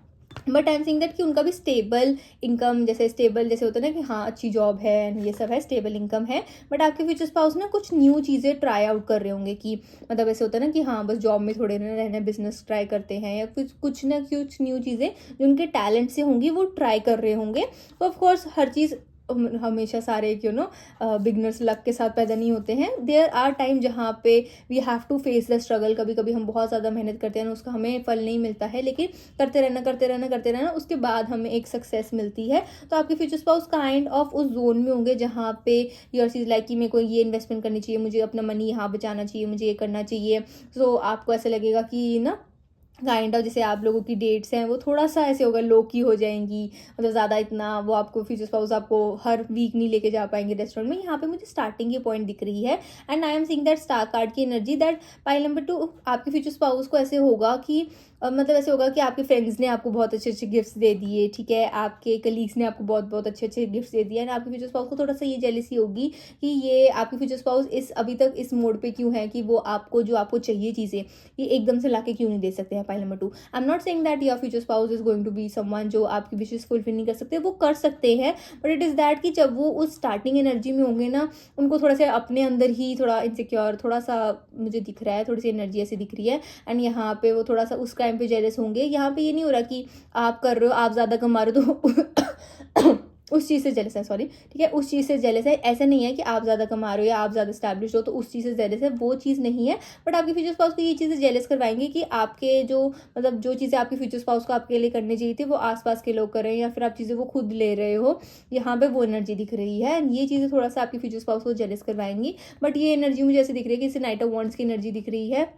but I am seeing that कि उनका भी स्टेबल इनकम, जैसे स्टेबल जैसे होता है ना कि हाँ अच्छी जॉब है, ये सब है, स्टेबल इनकम है। बट आपके फ्यूचर स्पाउस ना कुछ न्यू चीज़ें ट्राई आउट कर रहे होंगे, कि मतलब ऐसे होता है ना कि हाँ बस जॉब में थोड़े ना रहना, बिजनेस ट्राई करते हैं, या कुछ ना कुछ न्यू चीज़ें जो उनके टैलेंट से होंगी वो ट्राई कर रहे होंगे। तो ऑफकोर्स हर चीज़ हमेशा सारे बिगनर्स लक के साथ पैदा नहीं होते हैं। देयर आर टाइम जहाँ पे we have to face the struggle, कभी कभी हम बहुत ज़्यादा मेहनत करते हैं ना, उसका हमें फल नहीं मिलता है, लेकिन करते रहना करते रहना करते रहना, उसके बाद हमें एक सक्सेस मिलती है। तो आपके फ्यूचर स्पाउस काइंड ऑफ उस जोन में होंगे जहाँ पे योर चीज़ लाइक कि मेरे को ये इन्वेस्टमेंट करनी चाहिए, मुझे अपना मनी यहाँ बचाना चाहिए, मुझे ये करना चाहिए। सो आपको ऐसा लगेगा कि ना काइंड ऑफ जैसे आप लोगों की डेट्स हैं वो थोड़ा सा ऐसे होगा, लो की हो जाएंगी, मतलब ज़्यादा इतना वो आपको फ्यूचर स्पाउस आपको हर वीक नहीं लेके जा पाएंगे रेस्टोरेंट में। यहाँ पे मुझे स्टार्टिंग की पॉइंट दिख रही है, and I am seeing that star card की एनर्जी, दैट पाइल नंबर 2 आपके फ्यूचर स्पाउस को ऐसे होगा कि मतलब ऐसे होगा कि आपके फ्रेंड्स ने आपको बहुत अच्छे अच्छे गिफ्ट्स दे दिए, ठीक है, आपके कलीग्स ने आपको बहुत बहुत अच्छे अच्छे गिफ्ट्स दे दिए, एंड आपके फ्यूचर स्पाउस को थोड़ा सा ये जेलसी होगी कि ये आपके फ्यूचर स्पाउस इस अभी तक इस मोड पे क्यों है कि वो आपको जो आपको चाहिए चीज़ें ये एकदम से लाके क्यों नहीं दे सकते हैं। Pile number 2, I am not saying that your future spouse is going to be someone जो आपकी विशेस फुलफिल नहीं कर सकते, वो कर सकते हैं, बट इट इज़ दैट कि जब वो उस स्टार्टिंग एनर्जी में होंगे ना, उनको थोड़ा सा अपने अंदर ही थोड़ा इनसिक्योर थोड़ा सा मुझे दिख रहा है, थोड़ी सी एनर्जी ऐसी दिख रही है, एंड यहाँ पे वो थोड़ा सा उस टाइम पे जेलस होंगे। यहाँ पे ये नहीं हो रहा कि आप कर रहे हो, आप ज़्यादा कमा रहे हो तो उस चीज़ से जेलस है, सॉरी, ठीक है, उस चीज़ से जेलस है। ऐसा नहीं है कि आप ज़्यादा कमा रहे हो या आप ज़्यादा स्टैब्लिश हो तो उस चीज़ से जेलस है, वो चीज़ नहीं है। बट आपके फ्यूचर स्पाउस को ये चीज़ें जेलस करवाएंगे कि आपके जो मतलब जो चीज़ें आपके फ्यूचर स्पाउस को आपके लिए करनी चाहिए थी वो आसपास के लोग कर रहे हैं, या फिर आप चीज़ें वो खुद ले रहे हो, यहाँ पे वो एनर्जी दिख रही है, एंड ये चीज़ें थोड़ा सा आपके फ्यूचर स्पाउस को जेलस करवाएंगी। बट ये एनर्जी मुझे ऐसे दिख रही है कि इसे नाइट ऑफ वॉन्ड्स की एनर्जी दिख रही है,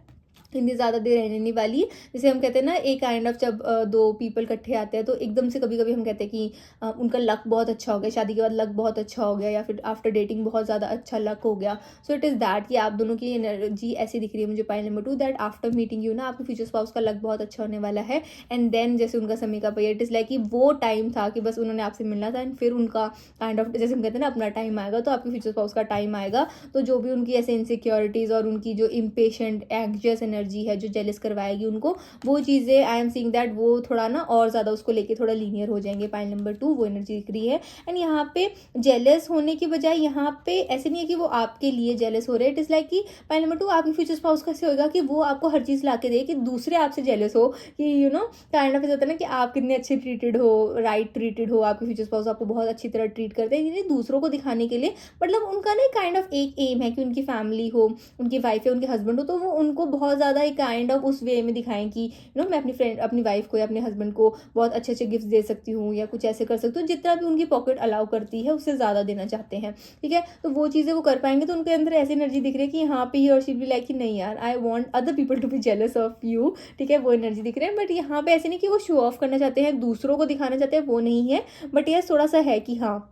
इतनी ज़्यादा देर रहने नहीं वाली। जैसे हम कहते हैं ना एक काइंड ऑफ जब दो पीपल इकट्ठे आते हैं तो एकदम से कभी कभी हम कहते हैं कि उनका लक बहुत अच्छा हो गया, शादी के बाद लक बहुत अच्छा हो गया, या फिर आफ्टर डेटिंग बहुत ज़्यादा अच्छा लक हो गया। सो इट इज़ दैट कि आप दोनों की एनर्जी ऐसी दिख रही है मुझे pile number 2, that after meeting you ना आपके फ्यूचर स्पाउस का लक बहुत अच्छा होने वाला है। एंड देन जैसे उनका समय का पहिया, इट इज़ लाइक कि वो टाइम था कि बस उन्होंने आपसे मिलना था, एंड फिर उनका काइंड ऑफ जैसे हम कहते हैं ना अपना टाइम आएगा, तो आपके फ्यूचर स्पाउस का टाइम आएगा। तो जो भी उनकी ऐसे इनसिक्योरिटीज़ और उनकी जो इम्पेशेंट एंग्जियस एनर्जी है जो जेलस करवाएगी उनको, वो चीज़ें आई एम सीइंग दैट वो थोड़ा ना और ज़्यादा उसको लेके थोड़ा लीनियर हो जाएंगे। पाइल नंबर 2 वो एनर्जी दिख रही है, एंड यहाँ पे जेलस होने की बजाय यहाँ पे ऐसे नहीं है कि वो आपके लिए जेलस हो रहे हैं, इट इज़ लाइक कि पाइल नंबर 2 आपके फ्यूचर स्पाउस कैसे होगा कि वो आपको हर चीज़ ला के दे कि दूसरे आपसे जेलस हो, कि यू नो काइंड ऑफ होता है ना कि आप कितने अच्छे ट्रीटेड हो, राइट ट्रीटेड हो, आपके फ्यूचर स्पाउस आपको बहुत अच्छी तरह ट्रीट करते हैं, ये दूसरों को दिखाने के लिए। मतलब उनका ना काइंड ऑफ एक एम है कि उनकी फैमिली हो, उनकी वाइफ है, उनके हस्बैंड हो, तो वो उनको बहुत ज़्यादा एक काइंड ऑफ उस वे में दिखाएं कि मैं अपनी फ्रेंड अपनी वाइफ को या अपने हस्बैंड को बहुत अच्छे अच्छे गिफ्ट दे सकती हूँ, या कुछ ऐसे कर सकती हूँ, जितना भी उनकी पॉकेट अलाउ करती है उससे ज़्यादा देना चाहते हैं। ठीक है, तो वो चीज़ें वो कर पाएंगे, तो उनके अंदर ऐसी एनर्जी दिख रही है कि यहाँ पे ही और शी भी लाइक कि नहीं यार, I want other people to be jealous of you. ठीक है, वो एनर्जी दिख रही है, बट यहाँ पे ऐसे नहीं कि वो शो ऑफ करना चाहते हैं, दूसरों को दिखाना चाहते हैं, वो नहीं है। बट ये थोड़ा सा है कि हाँ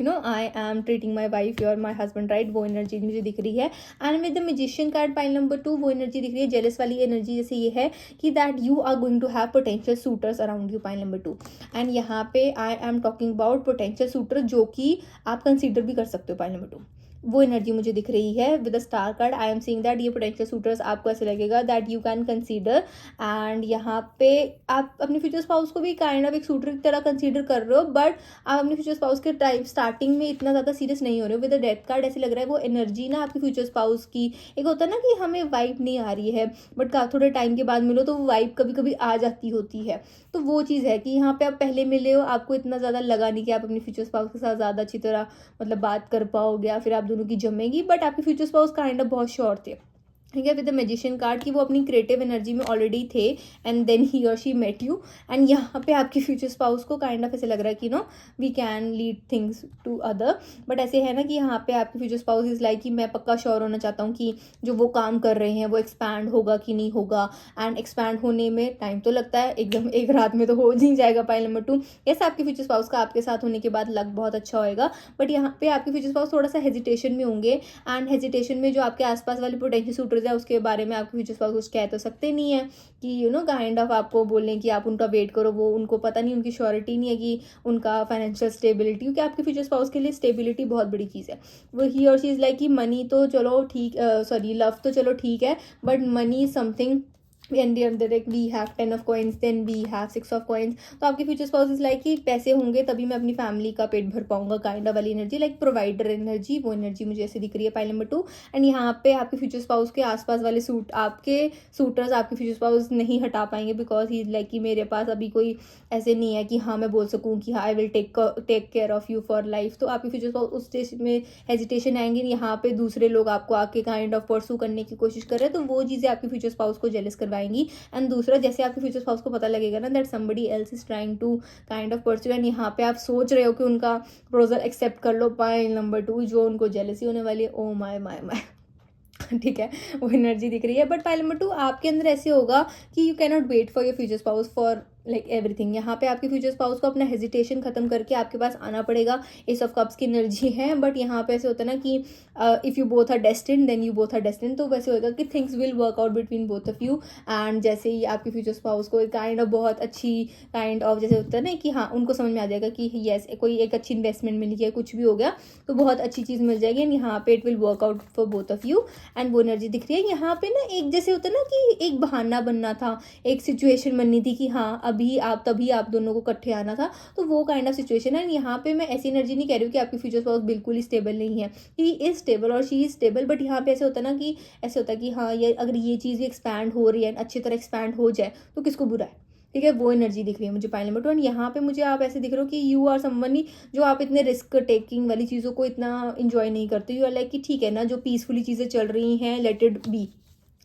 I am treating my wife और माई हस्बैंड राइट, वो एनर्जी मुझे दिख रही है। And with the magician card pile number 2 वो एनर्जी दिख रही है, जेलस वाली एनर्जी, जैसे ये है कि that you are going to have potential suitors around you, pile number 2। And यहाँ पे I am talking about potential suitor जो कि आप कंसीडर भी कर सकते हो, पाइल नंबर 2 वो एनर्जी मुझे दिख रही है। With the star card I am seeing that ये पोटेंशियल सूटर्स आपको ऐसे लगेगा that you can consider, and यहाँ पे आप अपने फ्यूचर स्पाउस को भी काइंड ऑफ एक सूटर की तरह कंसीडर कर रहे हो, बट आप अपने फ्यूचर स्पाउस के टाइम स्टार्टिंग में इतना ज़्यादा सीरियस नहीं हो रहे हो। विद द डेथ कार्ड ऐसे लग रहा है वो एनर्जी ना आपके फ्यूचर स्पाउस की, एक होता है ना कि हमें वाइब नहीं आ रही है बट थोड़े टाइम के बाद मिलो तो वो वाइब कभी कभी आ जाती होती है। तो वो चीज़ है कि यहाँ पे आप पहले मिले हो, आपको इतना ज़्यादा लगा नहीं कि आप अपने फ्यूचर स्पाउस के साथ ज़्यादा अच्छी तरह मतलब बात कर पाओगे या फिर आप दोनों की जमेगी, बट आपके फ्यूचर स्पाउस काइंड ऑफ बहुत श्योर थे ठीक है, विद द मैजिशियन कार्ड, कि वो अपनी क्रिएटिव एनर्जी में ऑलरेडी थे एंड देन ही और शी मेट यू, एंड यहाँ पे आपके फ्यूचर स्पाउस को काइंड ऑफ ऐसे लग रहा है कि no we can lead things to other, but ऐसे है ना कि यहाँ पे आपके फ्यूचर स्पाउस इज लाइक कि मैं पक्का श्योर होना चाहता हूँ कि जो वो काम कर रहे हैं वो एक्सपैंड होगा कि नहीं होगा, एंड एक्सपैंड होने में टाइम तो लगता है, एकदम एक रात में तो हो नहीं जाएगा। पाइल नंबर 2, यस आपके फ्यूचर स्पाउस का आपके साथ होने के बाद लक बहुत अच्छा होएगा, बट यहाँ पे आपके फ्यूचर स्पाउस थोड़ा सा हेजिटेशन में होंगे, एंड हेजिटेशन में जो आपके आसपास वाले पोटेंशियल सूटर्स है उसके बारे में आपके फ्यूचर स्पाउस कुछ कह तो सकते नहीं है कि यू नो काइंड ऑफ आपको बोलें कि आप उनका वेट करो, वो उनको पता नहीं, उनकी श्योरिटी नहीं है कि उनका फाइनेंशियल स्टेबिलिटी, क्योंकि आपके फ्यूचर स्पाउस के लिए स्टेबिलिटी बहुत बड़ी चीज़ है। वो ही और शी इज़ लाइक कि मनी तो चलो ठीक, सॉरी लव तो चलो ठीक है, but money is something, and the अंदर एक we have 10 of coins, then we have 6 of coins, तो आपके फ्यूचर स्पाउस इज लाइक कि पैसे होंगे तभी मैं अपनी फैमिली का पेट भर पाऊंगा, काइंड ऑफ वाली एनर्जी, लाइक प्रोवाइडर एनर्जी, वो एनर्जी मुझे ऐसे दिख रही है पाइल नंबर 2। एंड यहाँ पे आपके फ्यूचर स्पाउस के आसपास वाले आपके सूटर्स आपके फ्यूचर स्पाउस नहीं हटा पाएंगे, बिकॉज ही इज लाइक कि मेरे पास अभी कोई ऐसे नहीं है कि हाँ मैं बोल सकूँ कि हाँ I will take care of you for life, तो आपके फ्यूचर स्पाउस उस स्टेज में हेजिटेशन आएंगे, यहाँ पे दूसरे लोग आपको आके काइंड ऑफ परसू करने की कोशिश कर रहे हैं, तो वो चीज़ें आपके फ्यूचर स्पाउस को जेलस करवाएंगी। एंड दूसरा, जैसे आपके फ्यूचर स्पाउस को पता लगेगा ना that somebody else is trying to kind of pursue, and यहाँ पे आप सोच रहे हो कि उनका प्रपोजल एक्सेप्ट कर लो, पाइल नंबर 2 जो उनको जेलसी होने वाली है, ओ माय माय माय ठीक है, वो एनर्जी दिख रही है। बट पाइल नंबर 2 आपके अंदर ऐसे होगा कि you cannot wait for your future spouse for like everything, यहाँ पे आपके फ्यूचर स्पाउस को अपना हेजिटेशन खत्म करके आपके पास आना पड़ेगा। एस ऑफ कप्स की एनर्जी है, बट यहाँ पे ऐसे होता है ना कि if you both are destined then you both are destined, तो वैसे होगा कि things will work out between both of you, and जैसे ही आपके फ्यूचर स्पाउस को काइंड ऑफ बहुत अच्छी काइंड ऑफ जैसे होता है ना कि हाँ उनको समझ में आ जाएगा कि येस कोई एक अच्छी इन्वेस्टमेंट मिल गया, कुछ भी हो गया तो बहुत अच्छी चीज़ मिल जाएगी, एंड यहाँ पे it will work out for both of you, and वो एनर्जी दिख रही है। यहाँ पे ना एक जैसे होता है ना कि एक बहाना बनना था, एक सिचुएशन बननी थी कि हाँ अभी आप तभी आप दोनों को इकट्ठे आना था, तो वो काइंड ऑफ सिचुएशन है। यहाँ पे मैं ऐसी एनर्जी नहीं कह रही हूँ कि आपकी फ्यूचर स्पाउस बिल्कुल ही स्टेबल नहीं है, ही इज स्टेबल और शी इज स्टेबल, बट यहाँ पे ऐसे होता है ना कि ऐसे होता है कि हाँ ये अगर ये चीज़ भी एक्सपैंड हो रही है, अच्छी तरह एक्सपैंड हो जाए तो किसको बुरा है, ठीक है, वो एनर्जी दिख रही है मुझे पाइल नंबर 2। एंड यहाँ पे मुझे आप ऐसे दिख रहे हो कि यू आर समवन जो आप इतने रिस्क टेकिंग वाली चीज़ों को इतना इंजॉय नहीं करते, यू आर लाइक कि ठीक है ना जो पीसफुली चीज़ें चल रही हैं लेट इट बी,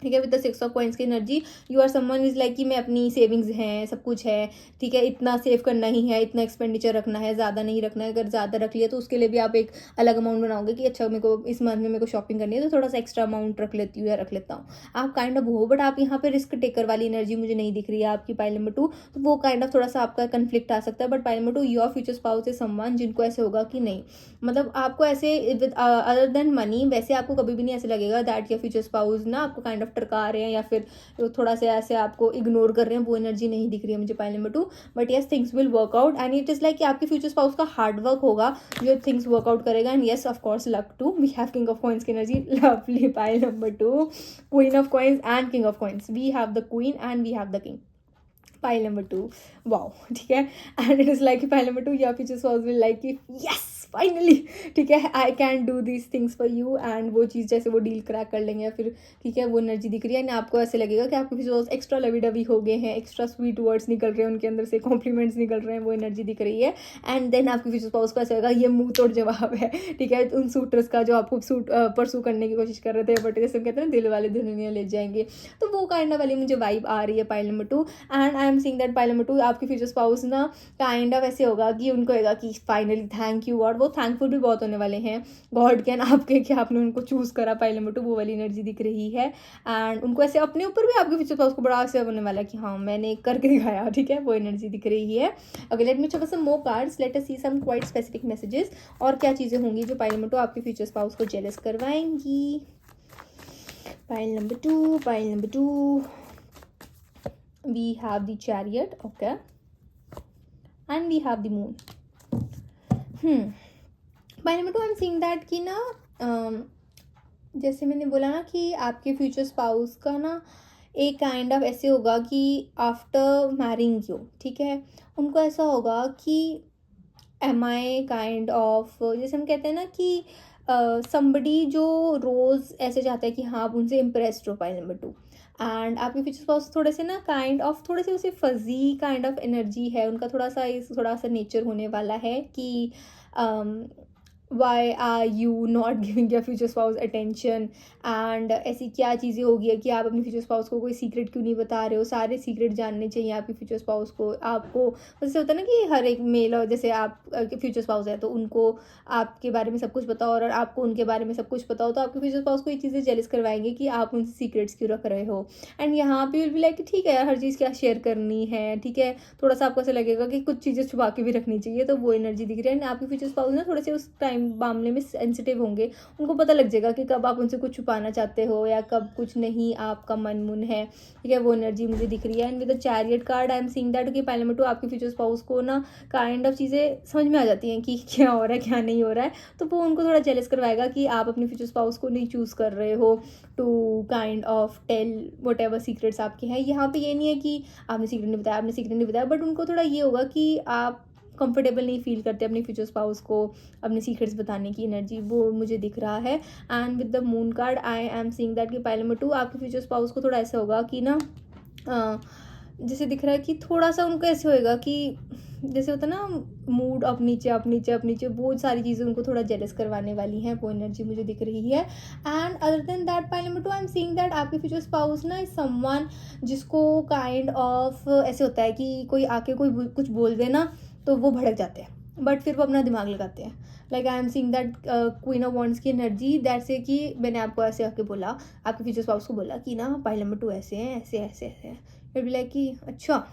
ठीक है, विद द 6 ऑफ कॉइन्स की energy you are someone is like कि मैं अपनी सेविंग्स हैं, सब कुछ है, ठीक है, इतना सेव करना ही है, इतना एक्सपेंडिचर रखना है, ज़्यादा नहीं रखना है, अगर ज़्यादा रख लिया तो उसके लिए भी आप एक अलग अमाउंट बनाओगे कि अच्छा मेरे को इस मंथ में मेरे को शॉपिंग करनी है तो थोड़ा सा एक्स्ट्रा अमाउंट रख लेती हूँ या रख लेता हूँ, आप काइंड ऑफ हो, बट आप यहाँ पे रिस्क टेकर वाली एनर्जी मुझे नहीं दिख रही है आपकी पाइल नंबर 2, तो वो काइंड ऑफ थोड़ा सा आपका कन्फ्लिक्ट आ सकता है। But pile number 2 your future spouse is someone जिनको ऐसे होगा कि नहीं, मतलब आपको ऐसे विद अदर देन मनी, वैसे आपको कभी भी नहीं ऐसे लगेगा दैट योर फ्यूचर स्पाउस ना आपको काइंड ऑफ टरका रहे हैं या फिर थोड़ा सा ऐसे आपको इग्नोर कर रहे हैं, वो एनर्जी नहीं दिख रही है मुझे pile number 2। But yes things will work out, and it is like कि आपके फ्यूचर स्पाउस का हार्ड वर्क होगा जो थिंग्स वर्क आउट करेगा, and yes of course luck too, we have king of coins की energy, lovely pile number 2, queen of coins and king of coins, we have the queen and we have the king, pile number 2, wow, ठीक है, and it is like pile number 2 या future spouse will like कि yes finally, ठीक है, I can do these things for you, and वो चीज़ जैसे वो deal crack कर लेंगे या फिर ठीक है वो एनर्जी दिख रही है, एंड आपको ऐसे लगेगा कि आपके फ्यूचर एक्स्ट्रा लवी डवी हो गए हैं, एक्स्ट्रा स्वीट वर्ड्स निकल रहे हैं उनके अंदर से, कॉम्प्लीमेंट्स निकल रहे हैं, वो एनर्जी दिख रही है। एंड देन आपके फ्यूचर स्पाउस को ऐसा होगा ये मुंह तोड़ जवाब है, ठीक है, उन सूटर्स का जो आपको परसू करने की कोशिश कर रहे थे, बट जैसे कहते हैं दिल वाले दुल्हनिया ले जाएंगे, तो वो काइंड ऑफ वाली मुझे वाइब आ रही है pile number 2। And I am seeing that pile number 2 आपके फ्यूचर स्पाउस ना काइंड ऑफ ऐसे होगा कि उनको होगा कि फाइनली थैंक यू गॉड, वो थैंकफुल भी बहुत होने वाले हैं गॉड कैन आपके कि आपने उनको चूज करा, पाइल नंबर 2 वो वाली एनर्जी दिख रही है। एंड उनको ऐसे अपने ऊपर भी आपके फ्यूचर स्पाउस को बड़ा ऐसे होने वाला है कि हाँ मैंने करके दिखाया, ठीक है, वो एनर्जी दिख रही है। Okay let me check some more cards, let us see some quite specific messages, और क्या चीज़ें होंगी जो पाइल नंबर 2 आपके फ्यूचर स्पाउस को जेलस करवाएंगी। Pile number 2, pile number 2, we have the chariot, okay, and we have the moon. By number 2 I'm seeing that कि ना जैसे मैंने बोला ना कि आपके फ्यूचर स्पाउस का ना एक काइंड ऑफ ऐसे होगा कि आफ्टर मैरिंग यू, ठीक है, उनको ऐसा होगा कि एम आई काइंड ऑफ, जैसे हम कहते हैं ना कि समबडी जो रोज़ ऐसे चाहता है कि हाँ आप उनसे इम्प्रेस्ड हो, पाइल नंबर 2, एंड आपके फ्यूचर स्पाउस थोड़े से ना काइंड ऑफ थोड़े से उसे फजी काइंड ऑफ एनर्जी है उनका, थोड़ा सा नेचर होने वाला है कि why are you not giving your future spouse attention, and ऐसी क्या चीज़ें होगी है कि आप अपने फ्यूचर स्पाउस को कोई सीक्रेट क्यों नहीं बता रहे हो। सारे सीक्रेट जानने चाहिए आपके फ्यूचर स्पाउस को। आपको जैसे होता है ना कि हर एक मेल, और जैसे आप फ्यूचर स्पाउस है तो उनको आपके बारे में सब कुछ पता हो, और आपको उनके बारे में सब कुछ पता हो, तो आपके फ्यूचर स्पाउस को ये चीज़ें जेलस करवाएंगे कि आप उनसे सीक्रेट्स क्यों रख रहे हो। एंड यहाँ पे विल बी लाइक ठीक है यार, हर चीज़ क्या शेयर करनी है, ठीक है। थोड़ा सा आपको ऐसा लगेगा कि कुछ चीज़ें छुपा के भी रखनी चाहिए, तो वो एनर्जी दिख रही है। एंड आपके फ्यूचर स्पाउस ना थोड़े से उस टाइम मामले में सेंसिटिव होंगे। उनको पता लग जाएगा कि कब आप उनसे कुछ छुपाना चाहते हो या कब कुछ नहीं आपका मन मुन है, ठीक है। वो एनर्जी मुझे दिख रही है। And with the chariot card I am seeing that कि पहले में तो आपके फ्यूचर स्पाउस को ना काइंड ऑफ चीज़ें समझ में आ जाती हैं कि क्या हो रहा है क्या नहीं हो रहा है, तो वो उनको थोड़ा जेलस करवाएगा कि आप अपने फ्यूचर स्पाउस को नहीं चूज़ कर रहे हो to kind of tell whatever secrets आपके हैं। यहाँ पे ये नहीं है कि आपने सीक्रेट नहीं बताया, आपने सीक्रेट नहीं बताया, बट उनको थोड़ा ये होगा कि आप कंफर्टेबल नहीं फील करते अपने फ्यूचर स्पाउस को अपने सीक्रेट्स बताने की एनर्जी, वो मुझे दिख रहा है। And with the moon card I am seeing that कि पहले में टू आपके फ्यूचर स्पाउस को थोड़ा ऐसा होगा कि ना जैसे दिख रहा है कि थोड़ा सा उनको ऐसे होएगा कि जैसे होता है ना मूड अप नीचे अप नीचे अप नीचे, बहुत सारी चीज़ें उनको थोड़ा जेलस करवाने वाली हैं, वो एनर्जी मुझे दिख रही है। एंड अदर देन दैट पहले में too I am seeing that आपके फ्यूचर स्पाउस ना इज समवन जिसको काइंड ऑफ ऐसे होता है कि कोई आके कोई कुछ बोल देना तो वो भड़क जाते हैं, बट फिर वो अपना दिमाग लगाते हैं। Like I am seeing that queen of wands की एनर्जी, दैट से कि मैंने आपको ऐसे आके बोला, आपके फ्यूचर स्पाउस को बोला कि ना पाइल नंबर 2 ऐसे हैं, ऐसे ऐसे ऐसे हैं, फिर भी लाइक कि अच्छा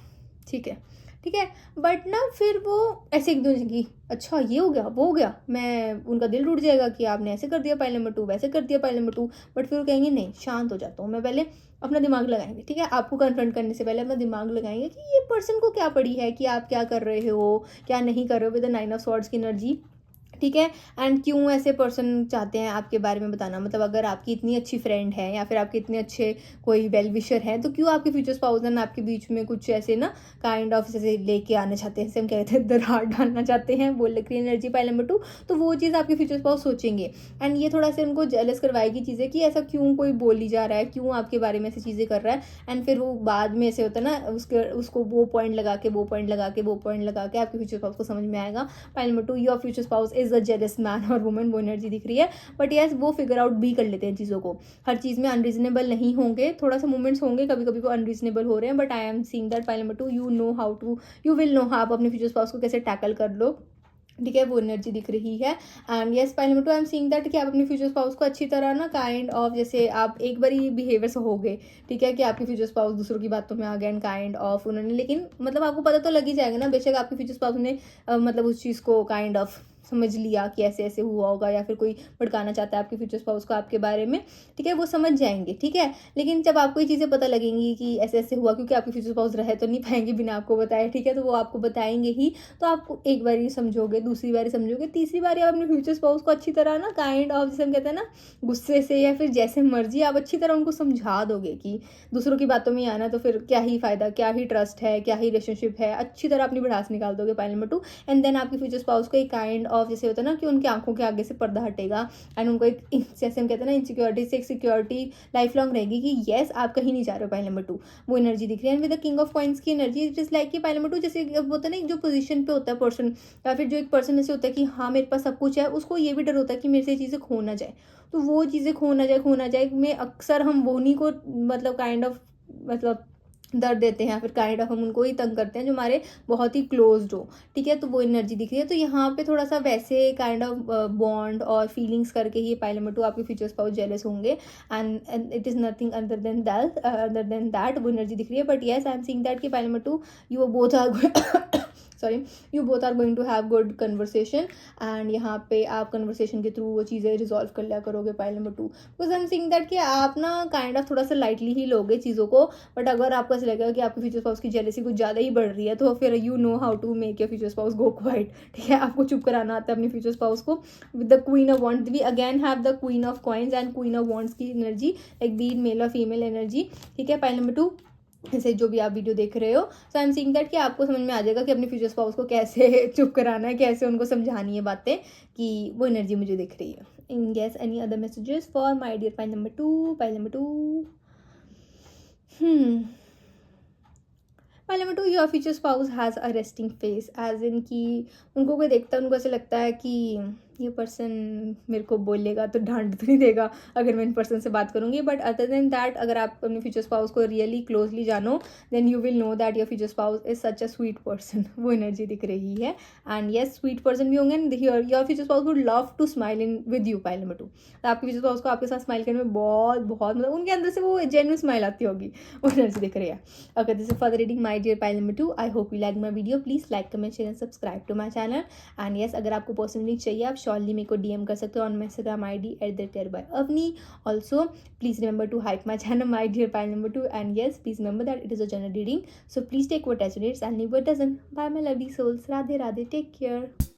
ठीक है ठीक है। बट ना फिर वो ऐसे एक दूसरे की अच्छा ये हो गया वो हो गया, मैं उनका दिल टूट जाएगा कि आपने ऐसे कर दिया पाइल नंबर 2, वैसे कर दिया पाइल नंबर 2। बट फिर वो कहेंगे नहीं शांत हो जाता हूँ मैं पहले, अपना दिमाग लगाएंगे, ठीक है। आपको कन्फ्रंट करने से पहले अपना दिमाग लगाएंगे कि ये पर्सन को क्या पड़ी है कि आप क्या कर रहे हो क्या नहीं कर रहे हो, विद द 9 ऑफ स्वॉर्ड्स की एनर्जी, ठीक है। एंड क्यों ऐसे पर्सन चाहते हैं आपके बारे में बताना, मतलब अगर आपकी इतनी अच्छी फ्रेंड है या फिर आपके इतने अच्छे कोई वेल विशर है, तो क्यों आपके फ्यूचर स्पाउस एंड आपके बीच में कुछ ऐसे ना काइंड ऑफ जैसे लेके आना चाहते हैं, जैसे हम कहते हैं दरार डालना चाहते हैं, बोल रही एनर्जी पाइल नंबर 2। तो वो चीज़ आपके फ्यूचर स्पाउस सोचेंगे। एंड ये थोड़ा सा उनको जेलस करवाएगी चीज़ें कि ऐसा क्यों कोई बोली जा रहा है, क्यों आपके बारे में ऐसी चीज़ें कर रहा है। एंड फिर वो बाद में ऐसे होता है ना उसको वो पॉइंट लगा के वो पॉइंट लगा के वो पॉइंट लगा के आपके फ्यूचर स्पाउस को समझ में आएगा pile number 2 your future spouse is a jealous man और वुमेन, वो एनर्जी दिख रही है। बट यस वो फिगर आउट भी कर लेते हैं चीज़ों को, हर चीज़ में अनरीजनेबल नहीं होंगे, थोड़ा सा मूवमेंट्स होंगे कभी कभी वो अनरीजनेबल हो रहे हैं, but I am seeing that pile number 2 you know how to, you will know आप अपने फ्यूचर स्पाउस को कैसे टैकल कर लो, ठीक है। वो एनर्जी दिख रही है। And yes pile number 2 I am seeing that कि आप अपने फ्यूचर स्पाउस को अच्छी तरह ना काइंड ऑफ जैसे आप एक बार ही बिहेवियर से हो गए, ठीक है, कि आपके फ्यूचर स्पाउस दूसरों की बातों में आ गए एंड काइंड ऑफ उन्होंने, लेकिन मतलब आपको पता तो लग ही जाएगा ना, बेशक आपके फ्यूचर स्पाउस ने मतलब उस चीज़ को काइंड ऑफ समझ लिया कि ऐसे ऐसे हुआ होगा, या फिर कोई भड़काना चाहता है आपके फ्यूचर स्पाउस को आपके बारे में, ठीक है, वो समझ जाएंगे, ठीक है। लेकिन जब आपको ये चीज़ें पता लगेंगी कि ऐसे ऐसे हुआ, क्योंकि आपके फ्यूचर स्पाउस रह तो नहीं पाएंगे बिना आपको बताए, ठीक है, तो वो आपको बताएंगे ही। तो आप एक बार ही समझोगे, दूसरी बार समझोगे, तीसरी बार आप अपने फ्यूचर स्पाउस को अच्छी तरह ना काइंड ऑफ जैसे हम कहते हैं ना गुस्से से या फिर जैसे मर्जी आप अच्छी तरह उनको समझा दोगे कि दूसरों की बातों में आना तो फिर क्या ही फ़ायदा, क्या ही ट्रस्ट है, क्या ही रिलेशनशिप है, अच्छी तरह अपनी भड़ास निकाल दोगे पाइल नंबर 2। एंड देन आपके फ्यूचर स्पाउस को एक काइंड ऑफ जैसे होता है ना कि उनकी आंखों के आगे से पर्दा हटेगा, एंड उनको एक जैसे हम कहते हैं ना इनसिक्योरिटी से एक सिक्योरिटी लाइफ लॉन्ग रहेगी कि येस आप कहीं नहीं जा रहे हो पाइल नंबर 2, वो एनर्जी दिख रही है। And with the king of coins की एनर्जी इट इज लाइक कि पाइल नंबर 2 जैसे होता है ना जो पोजीशन पे होता है पर्सन, या फिर जो एक पर्सन ऐसे होता है कि हाँ मेरे पास सब कुछ है, उसको ये भी डर होता है कि मेरे से चीज़ें खो ना जाए, तो वो चीज़ें खो ना जाए में अक्सर हम वो नहीं को मतलब काइंड ऑफ मतलब दर्द देते हैं, या फिर काइंड ऑफ हम उनको ही तंग करते हैं जो हमारे बहुत ही क्लोज्ड हो, ठीक है। तो वो एनर्जी दिख रही है। तो यहाँ पे थोड़ा सा वैसे काइंड ऑफ बॉन्ड और फीलिंग्स करके ही पाइल नंबर 2 आपके फ्यूचर स्पाउस जेलस होंगे, and it is nothing other than that वो एनर्जी दिख रही है। But yes I am seeing that कि pile number 2 you both are sorry you both are going to have good conversation, and यहाँ पे आप conversation के थ्रू वो चीज़ें रिजॉल्व कर लिया करोगे pile number 2। Because I am seeing that कि आप ना काइंड ऑफ थोड़ा सा लाइटली ही लोगे चीज़ों को, बट अगर आपको ऐसा लगेगा कि आपके फ्यूचर स्पाउस की जेलसी कुछ ज़्यादा ही बढ़ रही है, तो फिर you know how to make your future spouse go quiet, ठीक है। आपको चुप कराना आता है अपने फ्यूचर स्पाउस को with the queen of wands. We again have the queen of coins and queen of wands की एनर्जी, लाइक बी मेल और फीमेल एनर्जी, ठीक है। पाइल नंबर 2 जैसे जो भी आप वीडियो देख रहे हो, सो आई एम सीइंग दैट कि आपको समझ में आ जाएगा कि अपने फ्यूचर स्पाउस को कैसे चुप कराना है, कैसे उनको समझानी है बातें, कि वो एनर्जी मुझे दिख रही है। In guess any other messages for my dear pile number 2, pile number 2 pile number 2 your future spouse has a resting face, as in कि उनको कोई देखता है उनको ऐसे लगता है कि ये पर्सन मेरे को बोलेगा तो डांट तो नहीं देगा अगर मैं इन पर्सन से बात करूँगी, बट अदर देन दैट अगर आप अपने फ्यूचर स्पाउस को रियली क्लोजली जानो then you will know that your future spouse is such a sweet person. वो एनर्जी दिख रही है. एंड येस, स्वीट पर्सन भी होंगे and your future spouse would love to smile in with you. Pile number 2, तो आपके future spouse को आपके साथ स्माइल करने में बहुत बहुत मतलब उनके अंदर से वो जेन्युइन स्माइल आती होगी. वो एनर्जी दिख रही है. Okay, this is further reading my dear pile number 2. I hope you like my video. Please like, comment, share and subscribe to my channel. And yes, अगर आपको पर्सनली चाहिए आप श्योरली मेरे को DM कर सकते हो on my Instagram ID @therebyavni. Also, please remember to hype my channel, my dear pile number 2. And yes, please remember that it is a general reading. So please take what resonates and leave what doesn't. Bye my lovely souls. Radhe Radhe. Take care.